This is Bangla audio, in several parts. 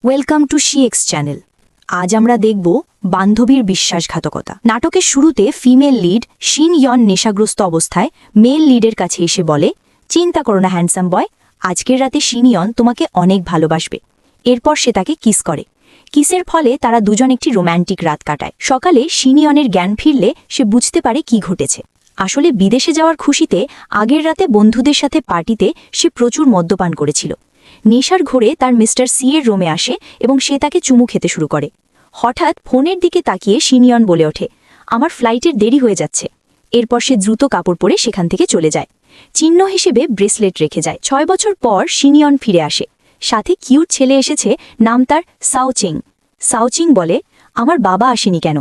Welcome to শিএক্স channel. আজ আমরা দেখব বান্ধবীর বিশ্বাসঘাতকতা। নাটকের শুরুতে ফিমেল লিড শিন ইয়ন নেশাগ্রস্ত অবস্থায় মেল লিডের কাছে এসে বলে, চিন্তা করো না হ্যান্ডসাম বয়, আজকের রাতে শিন ইয়ন তোমাকে অনেক ভালোবাসবে। এরপর সে তাকে কিস করে। কিসের ফলে তারা দুজন একটি রোম্যান্টিক রাত কাটায়। সকালে শিন ইয়নের জ্ঞান ফিরলে সে বুঝতে পারে কি ঘটেছে। আসলে বিদেশে যাওয়ার খুশিতে আগের রাতে বন্ধুদের সাথে পার্টিতে সে প্রচুর মদ্যপান করেছিল। নেশার ঘোরে তার মিস্টার সি এর রুমে আসে এবং সে তাকে চুমু খেতে শুরু করে। হঠাৎ ফোনের দিকে তাকিয়ে শিন ইয়ন বলে ওঠে, আমার ফ্লাইটের দেরি হয়ে যাচ্ছে। এরপর সে দ্রুত কাপড় পরে সেখান থেকে চলে যায়। চিহ্ন হিসেবে ব্রেসলেট রেখে যায়। 6 বছর পর শিন ইয়ন ফিরে আসে। সাথে কিউট ছেলে এসেছে, নাম তার সাওচিং। সাওচিং বলে, আমার বাবা আসেনি কেন?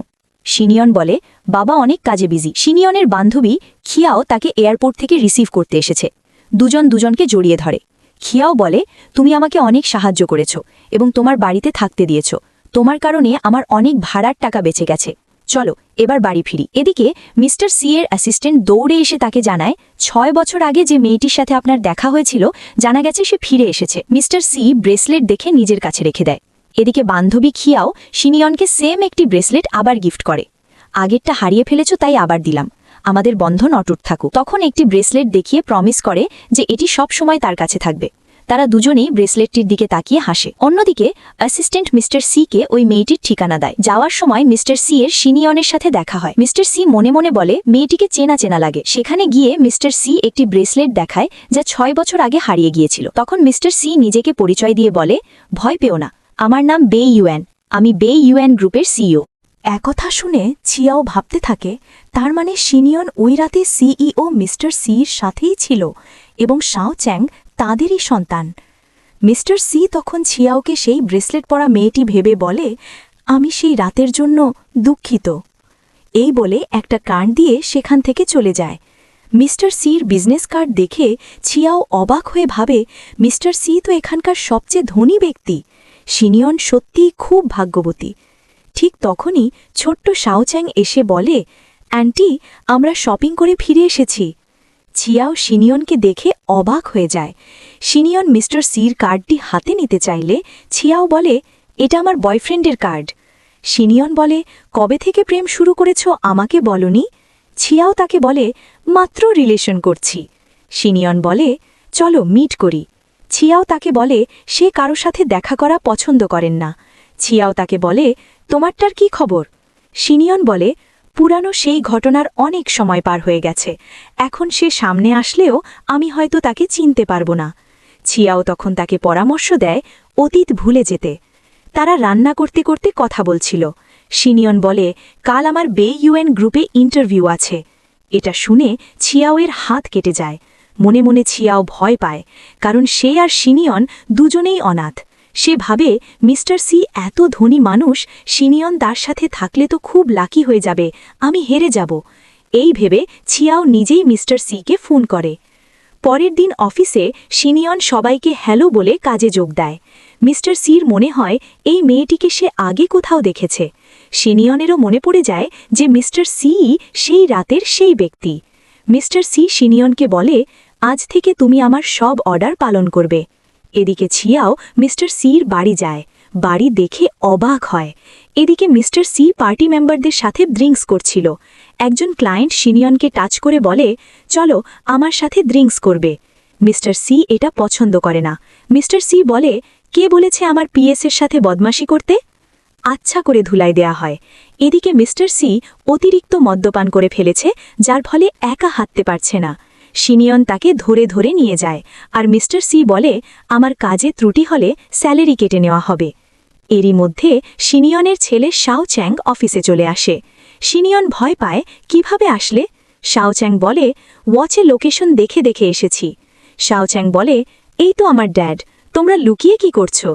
শিন ইয়ন বলে, বাবা অনেক কাজে বিজি। শিন ইয়নের বান্ধবী খিয়াও তাকে এয়ারপোর্ট থেকে রিসিভ করতে এসেছে। দুজন দুজনকে জড়িয়ে ধরে। খিয়াও বলে, তুমি আমাকে অনেক সাহায্য করেছ এবং তোমার বাড়িতে থাকতে দিয়েছ। তোমার কারণে আমার অনেক ভাড়ার টাকা বেঁচে গেছে। চলো এবার বাড়ি ফিরি। এদিকে মিস্টার সি এর অ্যাসিস্ট্যান্ট দৌড়ে এসে তাকে জানায়, 6 বছর আগে যে মেয়েটির সাথে আপনার দেখা হয়েছিল জানা গেছে সে ফিরে এসেছে। মিস্টার সি ব্রেসলেট দেখে নিজের কাছে রেখে দেয়। এদিকে বান্ধবী খিয়াও শিন ইয়নকে সেম একটি ব্রেসলেট আবার গিফট করে। আগেরটা হারিয়ে ফেলেছ তাই আবার দিলাম, আমাদের বন্ধন অটুট থাকুক। তখন একটি ব্রেসলেট দেখিয়ে প্রমিস করে যে এটি সব সময় তার কাছে থাকবে। তারা দুজনেই ব্রেসলেটটির দিকে তাকিয়ে হাসে। অন্যদিকে অ্যাসিস্ট্যান্ট মিস্টার সি কে ওই মেয়েটির ঠিকানা দেয়। যাওয়ার সময় মিস্টার সি এর শিন ইয়নের সাথে দেখা হয়। মিস্টার সি মনে মনে বলে মেয়েটিকে চেনা চেনা লাগে। সেখানে গিয়ে মিস্টার সি একটি ব্রেসলেট দেখায় যা 6 বছর আগে হারিয়ে গিয়েছিল। তখন মিস্টার সি নিজেকে পরিচয় দিয়ে বলে, ভয় পেও না, আমার নাম বে ইউএন, আমি বে ইউএন গ্রুপের সিইও। একথা শুনে চিয়াও ভাবতে থাকে, তার মানে শিন ইয়ন ওই রাতে সিইও মিস্টার সির সাথেই ছিল এবং শাও চ্যাং তাঁদেরই সন্তান। মিস্টার সি তখন ছিয়াওকে সেই ব্রেসলেট পরা মেয়েটি ভেবে বলে, আমি সেই রাতের জন্য দুঃখিত। এই বলে একটা কার্ড দিয়ে সেখান থেকে চলে যায়। মিস্টার সির বিজনেস কার্ড দেখে ছিয়াও অবাক হয়ে ভাবে, মিস্টার সি তো এখানকার সবচেয়ে ধনী ব্যক্তি। শিন ইয়ন সত্যিই খুব ভাগ্যবতী। ঠিক তখনই ছোট্ট শাও চ্যাং এসে বলে, অ্যান্টি, আমরা শপিং করে ফিরে এসেছি। ছিয়াও শিন ইয়নকে দেখে অবাক হয়ে যায়। শিন ইয়ন মিস্টার সির কার্ডটি হাতে নিতে চাইলে ছিয়াও বলে, এটা আমার বয়ফ্রেন্ডের কার্ড। শিন ইয়ন বলে, কবে থেকে প্রেম শুরু করেছ আমাকে বলনি? ছিয়াও তাকে বলে, মাত্র রিলেশন করছি। শিন ইয়ন বলে, চলো মিট করি। ছিয়াও তাকে বলে সে কারো সাথে দেখা করা পছন্দ করেন না। ছিয়াও তাকে বলে, তোমারটার কি খবর? শিন ইয়ন বলে, পুরানো সেই ঘটনার অনেক সময় পার হয়ে গেছে, এখন সে সামনে আসলেও আমি হয়তো তাকে চিনতে পারব না। ছিয়াও তখন তাকে পরামর্শ দেয় অতীত ভুলে যেতে। তারা রান্না করতে করতে কথা বলছিল। শিন ইয়ন বলে, কাল আমার বে ইউএন গ্রুপে ইন্টারভিউ আছে। এটা শুনে ছিয়াওয়ের হাত কেটে যায়। মনে মনে ছিয়াও ভয় পায়, কারণ সে আর শিন ইয়ন দুজনেই অনাথ। সে ভাবে মিস্টার সি এত ধনী মানুষ, শিন ইয়ন তার সাথে থাকলে তো খুব লাকি হয়ে যাবে, আমি হেরে যাব। এই ভেবে ছিয়াও নিজেই মিস্টার সিকে ফোন করে। পরের দিন অফিসে শিন ইয়ন সবাইকে হ্যালো বলে কাজে যোগ দেয়। মিস্টার সির মনে হয় এই মেয়েটিকে সে আগে কোথাও দেখেছে। শিন ইয়নেরও মনে পড়ে যায় যে মিস্টার সি সেই রাতের সেই ব্যক্তি। মিস্টার সি শিন ইয়নকে বলে, আজ থেকে তুমি আমার সব অর্ডার পালন করবে। এদিকে ছিয়াও মিস্টার সির বাড়ি যায়। বাড়ি দেখে অবাক হয়। এদিকে মিস্টার সি পার্টি মেম্বারদের সাথে ড্রিঙ্কস করছিল। একজন ক্লায়েন্ট শিন ইয়নকে টাচ করে বলে, চলো আমার সাথে ড্রিঙ্কস করবে। মিস্টার সি এটা পছন্দ করে না। মিস্টার সি বলে, কে বলেছে আমার পিএসের সাথে বদমাশি করতে? আচ্ছা করে ধুলাই দেয়া হয়। এদিকে মিস্টার সি অতিরিক্ত মদ্যপান করে ফেলেছে, যার ফলে একা হাঁটতে পারছে না। শিন ইয়ন তাকে ধরে ধরে নিয়ে যায়, আর মিস্টার সি বলে, আমার কাজে ত্রুটি হলে স্যালারি কেটে নেওয়া হবে। এরই মধ্যে শিন ইয়নের ছেলে শাও চ্যাং অফিসে চলে আসে। শিন ইয়ন ভয় পায়, কিভাবে আসলে? শাও চ্যাং বলে, ওয়াচে লোকেশন দেখে দেখে এসেছি। শাও চ্যাং বলে, এই তো আমার ড্যাড, তোমরা লুকিয়ে কি করছো?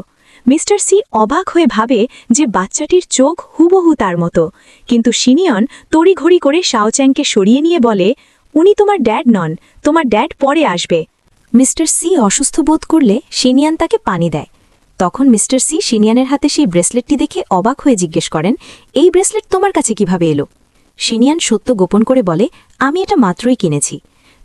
মিস্টার সি অবাক হয়ে ভাবে যে বাচ্চাটির চোখ হুবহু তার মতো, কিন্তু শিন ইয়ন তড়িঘড়ি করে শাও চ্যাংকে সরিয়ে নিয়ে বলে, উনি তোমার ড্যাড নন, তোমার ড্যাড পরে আসবে। মিস্টার সি অসুস্থ বোধ করলে শিন ইয়ন তাকে পানি দেয়। তখন মিস্টার সি শিন ইয়নের হাতে সেই ব্রেসলেটটি দেখে অবাক হয়ে জিজ্ঞেস করেন, এই ব্রেসলেট তোমার কাছে কিভাবে এলো? শিন ইয়ন সত্য গোপন করে বলে, আমি এটা মাত্রই কিনেছি।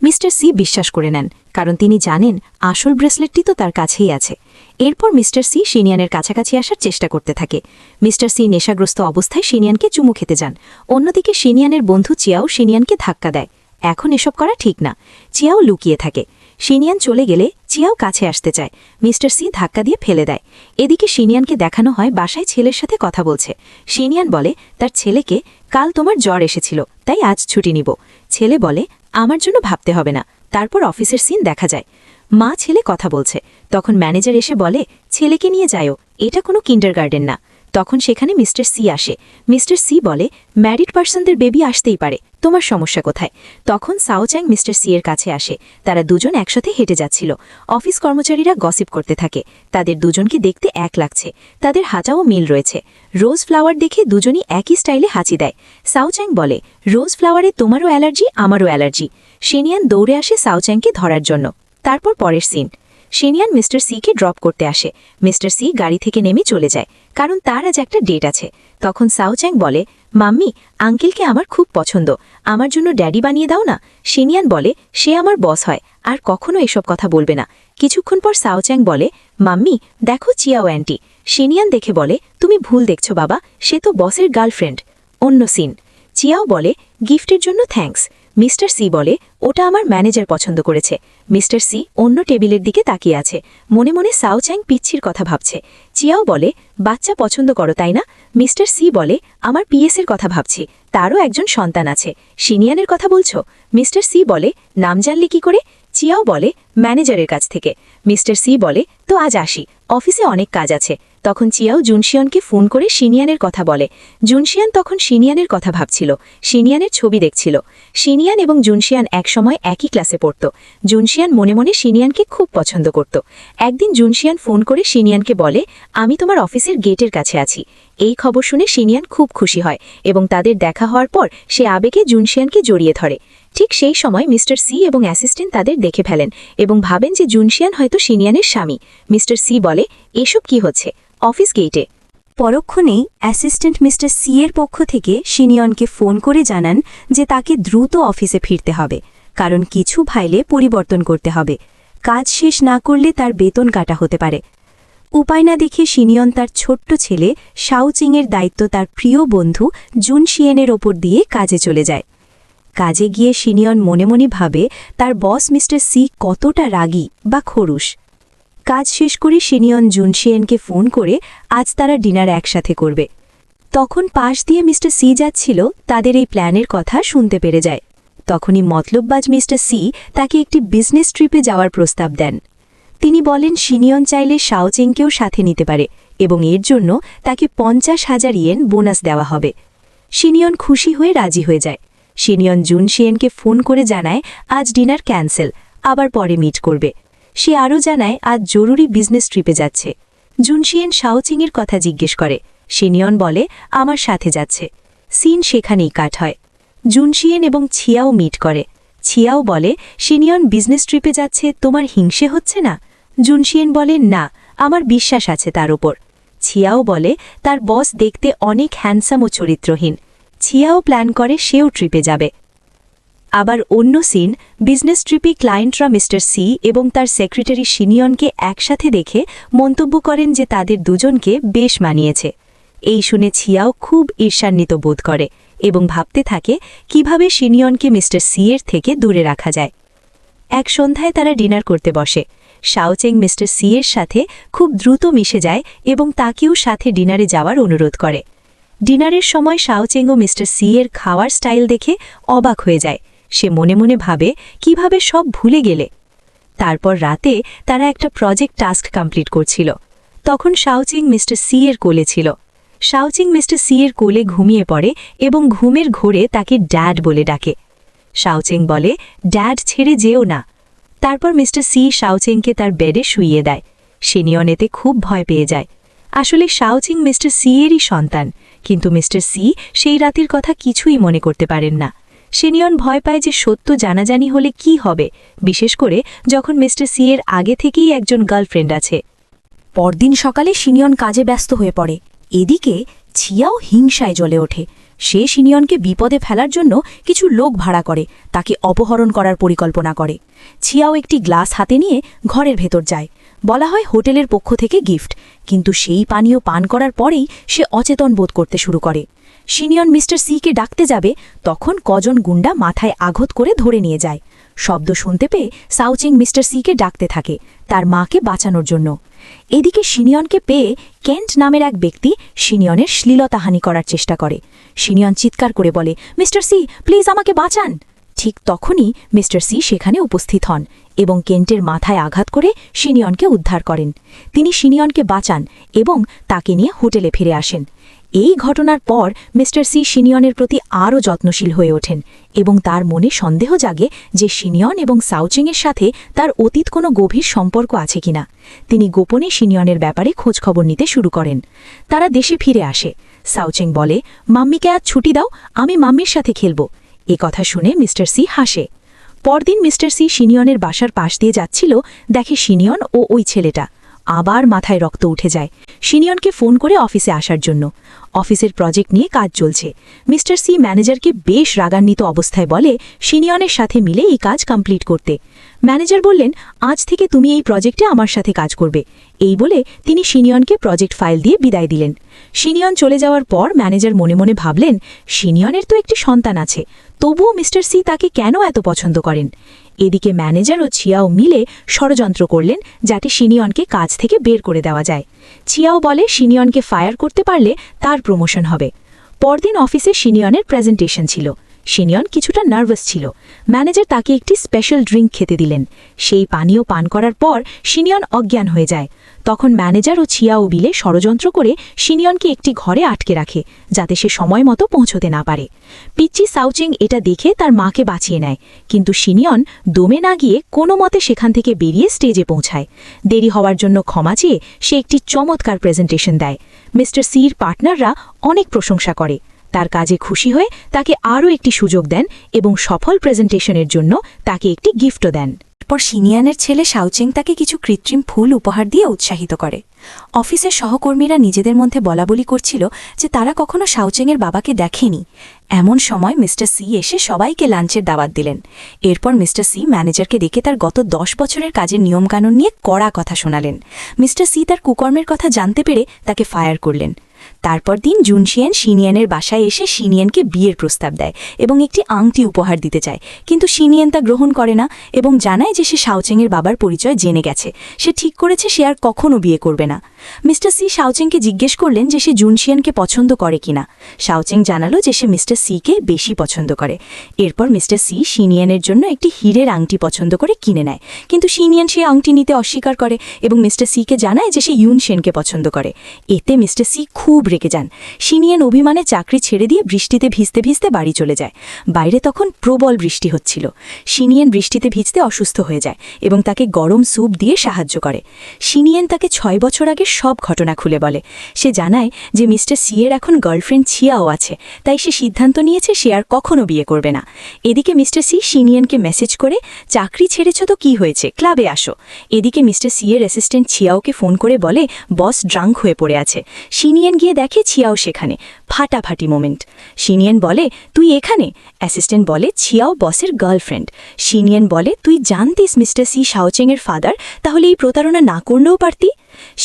মিস্টার সি বিশ্বাস করে নেন, কারণ তিনি জানেন আসল ব্রেসলেটটি তো তার কাছেই আছে। এরপর মিস্টার সি শিনিয়ানের কাছাকাছি আসার চেষ্টা করতে থাকে। মিস্টার সি নেশাগ্রস্ত অবস্থায় শিনিয়ানকে চুমু খেতে যান। অন্যদিকে শিনিয়ানের বন্ধু চিয়াও শিনিয়ানকে ধাক্কা দেয়। এখন এসব করা ঠিক না। চিয়াও লুকিয়ে থাকে। শিনিয়ান চলে গেলে চিয়াও কাছে আসতে চায়। মিস্টার সি ধাক্কা দিয়ে ফেলে দেয়। এদিকে শিনিয়ানকে দেখানো হয় বাসায় ছেলের সাথে কথা বলছে। শিনিয়ান বলে তার ছেলেকে, কাল তোমার জ্বর এসেছিল, তাই আজ ছুটি নিব। ছেলে বলে, আমার জন্য ভাবতে হবে না। তারপর অফিসের সিন দেখা যায়। মা ছেলে কথা বলছে। তখন ম্যানেজার এসে বলে, ছেলেকে নিয়ে যাও, এটা কোনো কিন্ডারগার্টেন না। তখন সেখানে মিস্টার সি আসে। মিস্টার সি বলে, ম্যারিড পার্সনদের বেবি আসতেই পারে, তোমার সমস্যা কোথায়? তখন সাওচ্যাং মিস্টার সি এর কাছে আসে। তারা দুজন একসাথে হেঁটে যাচ্ছিল। অফিস কর্মচারীরা গসিপ করতে থাকে। তাদের দুজনকে দেখতে এক লাগছে। তাদের হাঁচাও মিল রয়েছে। রোজ ফ্লাওয়ার দেখে দুজনই একই স্টাইলে হাঁচি দেয়। সাওচ্যাং বলে, রোজ ফ্লাওয়ারে তোমারও অ্যালার্জি, আমারও অ্যালার্জি। শিনিয়ান দৌড়ে আসে সাওচ্যাংকে ধরার জন্য। তারপর পরের সিন, শিনিয়ান মিস্টার সিকে ড্রপ করতে আসে। মিস্টার সি গাড়ি থেকে নেমে চলে যায়, কারণ তার আজ একটা ডেট আছে। তখন সাওচ্যাং বলে, মাম্মি, আঙ্কেলকে আমার খুব পছন্দ, আমার জন্য ড্যাডি বানিয়ে দাও না। শিনিয়ান বলে, সে আমার বস হয়, আর কখনো এসব কথা বলবে না। কিছুক্ষণ পর সাওচ্যাং বলে, মাম্মি, দেখো চিয়াও অ্যান্টি। শিনিয়ান দেখে বলে, তুমি ভুল দেখছো বাবা, সে তো বসের গার্লফ্রেন্ড। অন্য সিন, চিয়াও বলে, গিফটের জন্য থ্যাঙ্কস। মিস্টার সি বলে, ওটা আমার ম্যানেজার পছন্দ করেছে। মিস্টার সি অন্য টেবিলের দিকে তাকিয়ে আছে। মনে মনে সাওচ্যাং পিচ্ছির কথা ভাবছে। চিয়াও বলে, বাচ্চা পছন্দ করো তাই না? মিস্টার সি বলে, আমার পিএসের কথা ভাবছি, তারও একজন সন্তান আছে। শিনিয়ানের কথা বলছো? মিস্টার সি বলে, নাম জানলে কি করে? চিয়াও বলে, ম্যানেজারের কাছ থেকে। মিস্টার সি বলে, তো আজ আসি, অফিসে অনেক কাজ আছে। তখন চিয়াও জুনশিয়ানকে ফোন করে শিনিয়ানের কথা বলে। জুনশিয়ান তখন শিনিয়ানের কথা ভাবছিল, শিনিয়ানের ছবি দেখছিল। শিনিয়ান এবং জুনশিয়ান একসময় একই ক্লাসে পড়ত। জুনশিয়ান মনে মনে শিনিয়ানকে খুব পছন্দ করত। একদিন জুনশিয়ান ফোন করে শিনিয়ানকে বলে, আমি তোমার অফিসের গেটের কাছে আছি। এই খবর শুনে শিনিয়ান খুব খুশি হয় এবং তাদের দেখা হওয়ার পর সে আবেগে জুনশিয়ানকে জড়িয়ে ধরে। ঠিক সেই সময় মিস্টার সি এবং অ্যাসিস্ট্যান্ট তাদের দেখে ফেলেন এবং ভাবেন যে জুনশিয়ান হয়তো শিনিয়ানের স্বামী। মিস্টার সি বলে, এসব কি হচ্ছে? অফিস গেটে। পরক্ষণেই অ্যাসিস্ট্যান্ট মিস্টার সি এর পক্ষ থেকে শিনিয়নকে ফোন করে জানান যে তাকে দ্রুত অফিসে ফিরতে হবে, কারণ কিছু ফাইলে পরিবর্তন করতে হবে। কাজ শেষ না করলে তার বেতন কাটা হতে পারে। উপায় না দেখে শিনিয়ন তার ছোট্ট ছেলে শাওচিংয়ের দায়িত্ব তার প্রিয় বন্ধু জুনশিয়েনের ওপর দিয়ে কাজে চলে যায়। কাজে গিয়ে শিনিয়ন মনে মনে ভাবে তার বস মিস্টার সি কতটা রাগী বা খরুশ। কাজ শেষ করে শিনিয়ন জুনশিয়েনকে ফোন করে আজ তারা ডিনার একসাথে করবে। তখন পাশ দিয়ে মিস্টার সি যাচ্ছিল, তাদের এই প্ল্যানের কথা শুনতে পেরে যায়। তখনই মতলববাজ মিস্টার সি তাকে একটি বিজনেস ট্রিপে যাওয়ার প্রস্তাব দেন। তিনি বলেন শিনিয়ন চাইলে শাওচিংকেও সাথে নিতে পারে এবং এর জন্য তাকে 50,000 ইয়েন বোনাস দেওয়া হবে। শিনিয়ন খুশি হয়ে রাজি হয়ে যায়। শিনিয়ন জুনশিয়েনকে ফোন করে জানায় আজ ডিনার ক্যান্সেল, আবার পরে মিট করবে। সে আরও জানায় আজ জরুরি বিজনেস ট্রিপে যাচ্ছে। জুনশিয়েন শাওচিংয়ের কথা জিজ্ঞেস করে। শিনিয়ন বলে, আমার সাথে যাচ্ছে। সিন সেখানেই কাট হয়। জুনশিয়েন এবং ছিয়াও মিট করে। ছিয়াও বলে, শিনিয়ন বিজনেস ট্রিপে যাচ্ছে, তোমার হিংসে হচ্ছে না? জুনশিয়েন বলে, না, আমার বিশ্বাস আছে তার ওপর। ছিয়াও বলে, তার বস দেখতে অনেক হ্যান্ডসাম ও চরিত্রহীন। ছিয়াও প্ল্যান করে সেও ট্রিপে যাবে। আবার অন্য সিন, বিজনেস ট্রিপে ক্লায়েন্টরা মিস্টার সি এবং তার সেক্রেটারি শিনিয়নকে একসাথে দেখে মন্তব্য করেন যে তাদের দুজনকে বেশ মানিয়েছে। এই শুনে ছিয়াও খুব ঈর্ষান্বিত বোধ করে এবং ভাবতে থাকে কিভাবে শিনিয়নকে মিস্টার সি এর থেকে দূরে রাখা যায়। এক সন্ধ্যায় তারা ডিনার করতে বসে। শাওচেং মিস্টার সি এর সাথে খুব দ্রুত মিশে যায় এবং তাকেও সাথে ডিনারে যাওয়ার অনুরোধ করে। ডিনারের সময় শাওচেংও মিস্টার সি এর খাওয়ার স্টাইল দেখে অবাক হয়ে যায়। সে মনে মনে ভাবে কিভাবে সব ভুলে গেলে। তারপর রাতে তারা একটা প্রজেক্ট টাস্ক কমপ্লিট করছিল। তখন শাওচিং মিস্টার সি এর কোলে ছিল। শাওচিং মিস্টার সি এর কোলে ঘুমিয়ে পড়ে এবং ঘুমের ঘোরে তাকে ড্যাড বলে ডাকে। শাওচিং বলে, ড্যাড ছেড়ে যেও না। তারপর মিস্টার সি শাওচিংকে তার বেডে শুইয়ে দেয়। শিনিয়ন এতে খুব ভয় পেয়ে যায়। আসলে শাওচিং মিস্টার সি এরই সন্তান, কিন্তু মিস্টার সি সেই রাতের কথা কিছুই মনে করতে পারেন না। শিনিয়ন ভয় পায় যে সত্য জানাজানি হলে কি হবে, বিশেষ করে যখন মিস্টার সি এর আগে থেকেই একজন গার্লফ্রেন্ড আছে। পরদিন সকালে শিনিয়ন কাজে ব্যস্ত হয়ে পড়ে। এদিকে ছিয়াও হিংসায় জ্বলে ওঠে। সে শিনিয়নকে বিপদে ফেলার জন্য কিছু লোক ভাড়া করে তাকে অপহরণ করার পরিকল্পনা করে। ছিয়াও একটি গ্লাস হাতে নিয়ে ঘরের ভেতর যায়। বলা হয় হোটেলের পক্ষ থেকে গিফট, কিন্তু সেই পানীয় পান করার পরেই সে অচেতন বোধ করতে শুরু করে। সিনিয়ন মিস্টার সিকে ডাকতে যাবে, তখন কজন গুন্ডা মাথায় আঘাত করে ধরে নিয়ে যায়। শব্দ শুনতে পেয়ে সাউচিং মিস্টার সিকে ডাকতে থাকে তার মাকে বাঁচানোর জন্য। এদিকে সিনিয়নকে পেয়ে কেন্ট নামের এক ব্যক্তি সিনিয়নের শ্লীলতাহানি করার চেষ্টা করে। সিনিয়ন চিৎকার করে বলে, মিস্টার সি, প্লিজ আমাকে বাঁচান। ঠিক তখনই মিস্টার সি সেখানে উপস্থিত হন এবং কেন্টের মাথায় আঘাত করে সিনিয়নকে উদ্ধার করেন। তিনি সিনিয়নকে বাঁচান এবং তাকে নিয়ে হোটেলে ফিরে আসেন। এই ঘটনার পর মিস্টার সি সিনিয়নের প্রতি আরও যত্নশীল হয়ে ওঠেন এবং তার মনে সন্দেহ জাগে যে সিনিয়ন এবং সাউচিংয়ের সাথে তার অতীত কোনো গভীর সম্পর্ক আছে কিনা। তিনি গোপনে সিনিয়নের ব্যাপারে খোঁজখবর নিতে শুরু করেন। তারা দেশে ফিরে আসে। সাউচিং বলে, মাম্মিকে আজ ছুটি দাও, আমি মাম্মির সাথে খেলব। এ কথা শুনে মিস্টার সি হাসে। পরদিন মিস্টার সি সিনিয়নের বাসার পাশ দিয়ে যাচ্ছিল, দেখে সিনিয়ন ও ওই ছেলেটা। আবার মাথায় রক্ত উঠে যায়। সিনিয়নকে ফোন করে অফিসে আসার জন্য। অফিসের প্রজেক্ট নিয়ে কাজ চলছে। মিস্টার সি ম্যানেজারকে বেশ রাগান্বিত অবস্থায় বলে সিনিয়নের সাথে মিলে এই কাজ কমপ্লিট করতে। ম্যানেজার বললেন, আজ থেকে তুমি এই প্রজেক্টে আমার সাথে কাজ করবে। এই বলে তিনি সিনিয়নকে প্রজেক্ট ফাইল দিয়ে বিদায় দিলেন। সিনিয়ন চলে যাওয়ার পর ম্যানেজার মনে মনে ভাবলেন, সিনিয়নের তো একটি সন্তান আছে, তবুও মিস্টার সি তাকে কেন এত পছন্দ করেন। এদিকে ম্যানেজার ও ছিয়াও মিলে ষড়যন্ত্র করলেন যাতে সিনিয়নকে কাজ থেকে বের করে দেওয়া যায়। ছিয়াও বলে সিনিয়নকে ফায়ার করতে পারলে তার প্রমোশন হবে। পরদিন অফিসে সিনিয়নের প্রেজেন্টেশন ছিল। সিনিয়ন কিছুটা নার্ভাস ছিল। ম্যানেজার তাকে একটি স্পেশাল ড্রিঙ্ক খেতে দিলেন। সেই পানীয় পান করার পর সিনিয়ন অজ্ঞান হয়ে যায়। তখন ম্যানেজার ও ছিয়াও বিলে ষড়যন্ত্র করে সিনিয়নকে একটি ঘরে আটকে রাখে যাতে সে সময় মতো পৌঁছতে না পারে। পিচ্চি সাউচিং এটা দেখে তার মাকে বাঁচিয়ে নেয়, কিন্তু সিনিয়ন দমে না গিয়ে কোনো মতে সেখান থেকে বেরিয়ে স্টেজে পৌঁছায়। দেরি হওয়ার জন্য ক্ষমা চেয়ে সে একটি চমৎকার প্রেজেন্টেশন দেয়। মিস্টার সির পার্টনাররা অনেক প্রশংসা করে। তার কাজে খুশি হয়ে তাকে আরও একটি সুযোগ দেন এবং সফল প্রেজেন্টেশনের জন্য তাকে একটি গিফটও দেন। এরপর সিনিয়নের ছেলে সাউচিং তাকে কিছু কৃত্রিম ফুল উপহার দিয়ে উৎসাহিত করে। অফিসের সহকর্মীরা নিজেদের মধ্যে বলাবলি করছিল যে তারা কখনো সাউচিংয়ের বাবাকে দেখেনি। এমন সময় মিস্টার সি এসে সবাইকে লাঞ্চের দাওয়াত দিলেন। এরপর মিস্টার সি ম্যানেজারকে ডেকে তার গত 10 বছরের কাজের নিয়মকানুন নিয়ে কড়া কথা শোনালেন। মিস্টার সি তার কুকর্মের কথা জানতে পেরে তাকে ফায়ার করলেন। তারপর দিন জুনশিয়ান সিনিয়নের বাসায় এসে সিনিয়নকে বিয়ের প্রস্তাব দেয় এবং একটি আংটি উপহার দিতে চায়, কিন্তু সিনিয়ন তা গ্রহণ করে না এবং জানায় যে সে সাউচিংয়ের বাবার পরিচয় জেনে গেছে। সে ঠিক করেছে সে আর কখনো বিয়ে করবে না। মিস্টার সি সাউচিংকে জিজ্ঞেস করলেন যে সে জুনশিয়ানকে পছন্দ করে কিনা। সাউচিং জানালো যে সে মিস্টার সিকে বেশি পছন্দ করে। এরপর মিস্টার সি সিনিয়নের জন্য একটি হীরের আংটি পছন্দ করে কিনে নেয়, কিন্তু সিনিয়ন সে আংটি নিতে অস্বীকার করে এবং মিস্টার সিকে জানায় যে সে ইউনশেনকে পছন্দ করে। এতে মিস্টার সি খুব রেগে যান। সিনিয়ন অভিমানে চাকরি ছেড়ে দিয়ে বৃষ্টিতে ভিজতে ভিজতে বাড়ি চলে যায়। বাইরে তখন প্রবল বৃষ্টি হচ্ছিল। সিনিয়ন বৃষ্টিতে ভিজতে অসুস্থ হয়ে যায় এবং তাকে গরম স্যুপ দিয়ে সাহায্য করে। সিনিয়ন তাকে 6 বছর আগে সব ঘটনা খুলে বলে। সে জানায় যে মিস্টার সি এর এখন গার্লফ্রেন্ড ছিয়াও আছে, তাই সে সিদ্ধান্ত নিয়েছে সে আর কখনো বিয়ে করবে না। এদিকে মিস্টার সি সিনিয়নকে মেসেজ করে, চাকরি ছেড়েছ তো কি হয়েছে, ক্লাবে আসো। এদিকে মিস্টার সি এর অ্যাসিস্ট্যান্ট ছিয়াওকে ফোন করে বলে বস ড্রাঙ্ক হয়ে পড়ে আছে। সিনিয়ন গিয়ে দেখে ছিয়াও সেখানে। ফাটাফাটি মোমেন্ট। সিনিয়ন বলে, তুই এখানে? অ্যাসিস্ট্যান্ট বলে, ছিয়াও বসের গার্লফ্রেন্ড। সিনিয়ন বলে, তুই জানতিস মিস্টার সি শাওচেংয়ের ফাদার, তাহলে এই প্রতারণা না করলেও পারতি।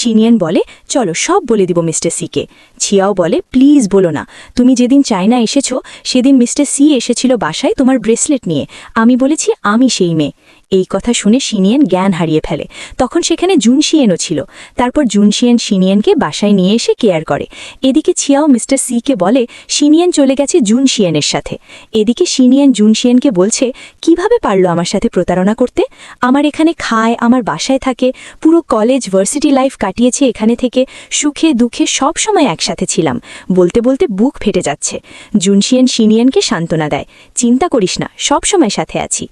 সিনিয়ন বলে, চলো সব বলে দিব মিস্টার সিকে। ছিয়াও বলে, প্লিজ বলো না। তুমি যেদিন চায়না এসেছো সেদিন মিস্টার সি এসেছিল বাসায় তোমার ব্রেসলেট নিয়ে। আমি বলেছি আমি সেই মেয়ে। এই কথা শুনে সিনিয়ন জ্ঞান হারিয়ে ফেলে। তখন সেখানে জুনশিয়েনও ছিল। তারপর জুনশিয়েন সিনিয়নকে বাসায় নিয়ে এসে কেয়ার করে। এদিকে ছিয়াও মিস্টার সিকে বলে সিনিয়ন চলে গেছে জুনশিয়েনের সাথে। এদিকে সিনিয়ন জুনশিয়েনকে বলছে, কিভাবে পারলো আমার সাথে প্রতারণা করতে? আমার এখানে খায়, আমার বাসায় থাকে, পুরো কলেজ ভার্সিটি লাইফ কাটিয়েছে এখানে থেকে, সুখে দুঃখে সব সময় একসাথে ছিলাম। বলতে বলতে বুক ফেটে যাচ্ছে। জুনশিয়েন সিনিয়নকে সান্ত্বনা দেয়, চিন্তা করিস না, সব সময় সাথে আছি।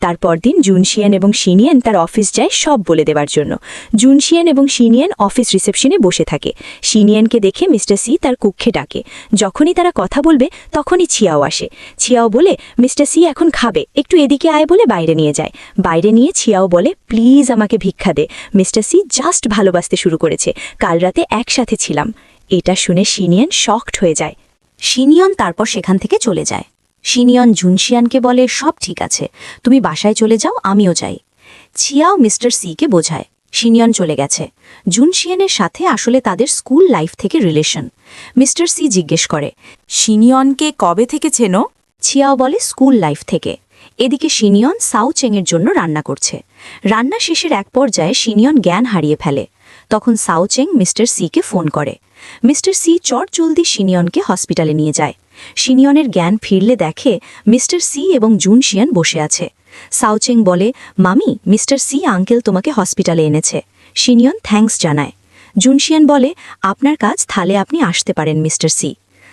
তারপর দিন জুনশিয়েন এবং সিনিয়ন তার অফিস যায় সব বলে দেবার জন্য। জুনশিয়েন এবং সিনিয়ন অফিস রিসেপশনে বসে থাকে। সিনিয়নকে দেখে মিস্টার সি তার কক্ষে ডাকে। যখনই তারা কথা বলবে তখনই ছিয়াও আসে। ছিয়াও বলে, মিস্টার সি এখন খাবে, একটু এদিকে আয় বলে বাইরে নিয়ে যায়। বাইরে নিয়ে ছিয়াও বলে, প্লিজ আমাকে ভিক্ষা দে। মিস্টার সি জাস্ট ভালোবাসতে শুরু করেছে, কাল রাতে একসাথে ছিলাম। এটা শুনে সিনিয়ন শকড হয়ে যায়। সিনিয়ন তারপর সেখান থেকে চলে যায়। সিনিয়ন জুনশিয়ানকে বলে, সব ঠিক আছে, তুমি বাসায় চলে যাও, আমিও যাই। ছিয়াও মিস্টার সিকে বোঝায়, শিনিয়ন চলে গেছে। জুনশিয়ানের সাথে আসলে তাদের স্কুল লাইফ থেকে রিলেশন। মিস্টার সি জিজ্ঞেস করে, শিনিয়নকে কবে থেকে চেনো? ছিয়াও বলে স্কুল লাইফ থেকে। এদিকে শিনিয়ন সাউচেংয়ের জন্য রান্না করছে। রান্না শেষের এক পর্যায়ে শিনিয়ন জ্ঞান হারিয়ে ফেলে। তখন সাউচেং মিস্টার সিকে ফোন করে। মিস্টার সি চটজলদি শিনিয়নকে হসপিটালে নিয়ে যায়। শিনিয়নের জ্ঞান ফিরলে দেখে মিস্টার সি এবং জুনশিয়ান বসে আছে। সাউচেং বলে, মামি, মিস্টার সি আঙ্কেল তোমাকে হসপিটালে এনেছে। শিনিয়ন থ্যাঙ্কস জানায়। জুনশিয়ান বলে, আপনার কাজ, থালে আপনি আসতে পারেন মিস্টার সি।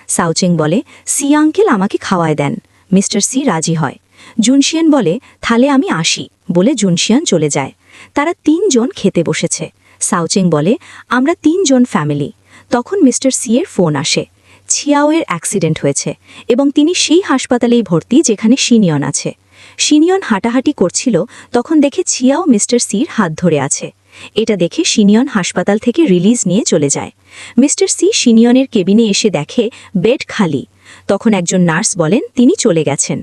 সাউচেং বলে, সি আঙ্কেল আমাকে খাওয়ায় দেন। মিস্টার সি রাজি হয়। জুনশিয়ান বলে, থালে আমি আসি, বলে জুনশিয়ান চলে যায়। তারা 3 জন খেতে বসেছে। সাউচেং বলে, আমরা 3 জন ফ্যামিলি। তখন মিস্টার সি এর ফোন আসে। ছিয়াওয়ের অ্যাক্সিডেন্ট হয়েছে এবং তিনি সেই হাসপাতালেই ভর্তি যেখানে শিনিয়ন আছে। শিনিয়ন হাঁটাহাঁটি করছিল, তখন দেখে ছিয়াও মিস্টার সির হাত ধরে আছে। এটা দেখে শিনিয়ন হাসপাতাল থেকে রিলিজ নিয়ে চলে যায়। মিস্টার সি শিনিয়নের কেবিনে এসে দেখে বেড খালি। তখন একজন নার্স বলেন তিনি চলে গেছেন।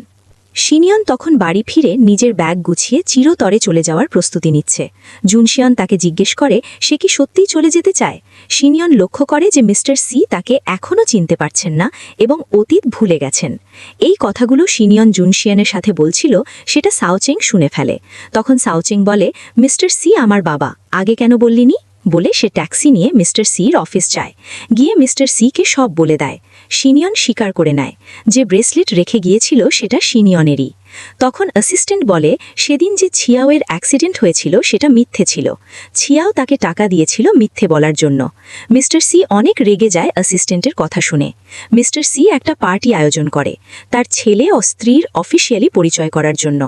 শিনিয়ন তখন বাড়ি ফিরে নিজের ব্যাগ গুছিয়ে চিরতরে চলে যাওয়ার প্রস্তুতি নিচ্ছে। জুনশিয়ান তাকে জিজ্ঞেস করে সে কি সত্যিই চলে যেতে চায়। শিনিয়ন লক্ষ্য করে যে মিস্টার সি তাকে এখনও চিনতে পারছেন না এবং অতীত ভুলে গেছেন। এই কথাগুলো শিনিয়ন জুনশিয়ানের সাথে বলছিল, সেটা সাউচেং শুনে ফেলে। তখন সাউচেং বলে, মিস্টার সি আমার বাবা, আগে কেন বললিনি, বলে সে ট্যাক্সি নিয়ে মিস্টার সির অফিস যায়। গিয়ে মিস্টার সিকে সব বলে দেয়। শিনিয়ন স্বীকার করে নেয় যে ব্রেসলেট রেখে গিয়েছিল সেটা শিনিয়নেরই। তখন অ্যাসিস্ট্যান্ট বলে সেদিন যে ছিয়াওয়ের অ্যাক্সিডেন্ট হয়েছিল সেটা মিথ্যে ছিল। ছিয়াও তাকে টাকা দিয়েছিল মিথ্যে বলার জন্য। মিস্টার সি অনেক রেগে যায় অ্যাসিস্ট্যান্টের কথা শুনে। মিস্টার সি একটা পার্টি আয়োজন করে তার ছেলে ও স্ত্রীর অফিসিয়ালি পরিচয় করার জন্য।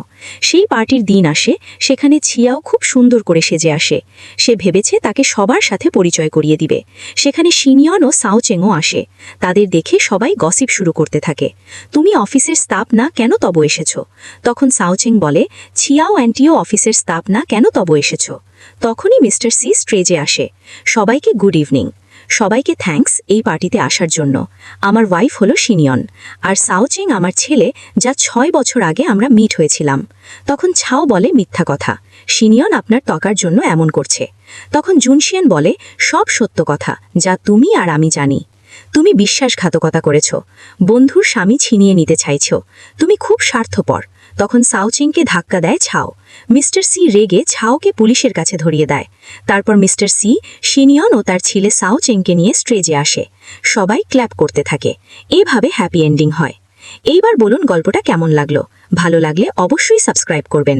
সেই পার্টির দিন আসে, সেখানে ছিয়াও খুব সুন্দর করে সেজে আসে। সে ভেবেছে তাকে সবার সাথে পরিচয় করিয়ে দিবে। সেখানে শিনিয়ন ও সাউচেংও আসে। তাদের দেখে সবাই গসিপ শুরু করতে থাকে। তুমি অফিসের স্টাফ না, কেন তব এসেছ? তখন সাউচেং বলে, ছিয়াও অ্যান্টিও অফিসের স্টাফ না, কেন তব এসেছ? তখনই মিস্টার সি স্টেজে আসে। সবাইকে গুড ইভিনিং, সবাইকে থ্যাঙ্কস এই পার্টিতে আসার জন্য। আমার ওয়াইফ হলো শিনিয়ন, আর সাউচেং আমার ছেলে, যা 6 বছর আগে আমরা মিট হয়েছিলাম। তখন ছাও বলে, মিথ্যা কথা, শিনিয়ন আপনার টকার জন্য এমন করছে। তখন জুনশিয়ান বলে, সব সত্য কথা, যা তুমি আর আমি জানি। তুমি বিশ্বাসঘাতকতা করেছ, বন্ধুর স্বামী ছিনিয়ে নিতে চাইছ, তুমি খুব স্বার্থপর। তখন সাউচেংকে ধাক্কা দেয় ছাও। মিস্টার সি রেগে ছাওকে পুলিশের কাছে ধরিয়ে দেয়। তারপর মিস্টার সি শিনিয়ন ও তার ছেলে সাউচেংকে নিয়ে স্টেজে আসে। সবাই ক্ল্যাপ করতে থাকে। এভাবে হ্যাপি এন্ডিং হয়। এইবার বলুন গল্পটা কেমন লাগলো। ভালো লাগলে অবশ্যই সাবস্ক্রাইব করবেন।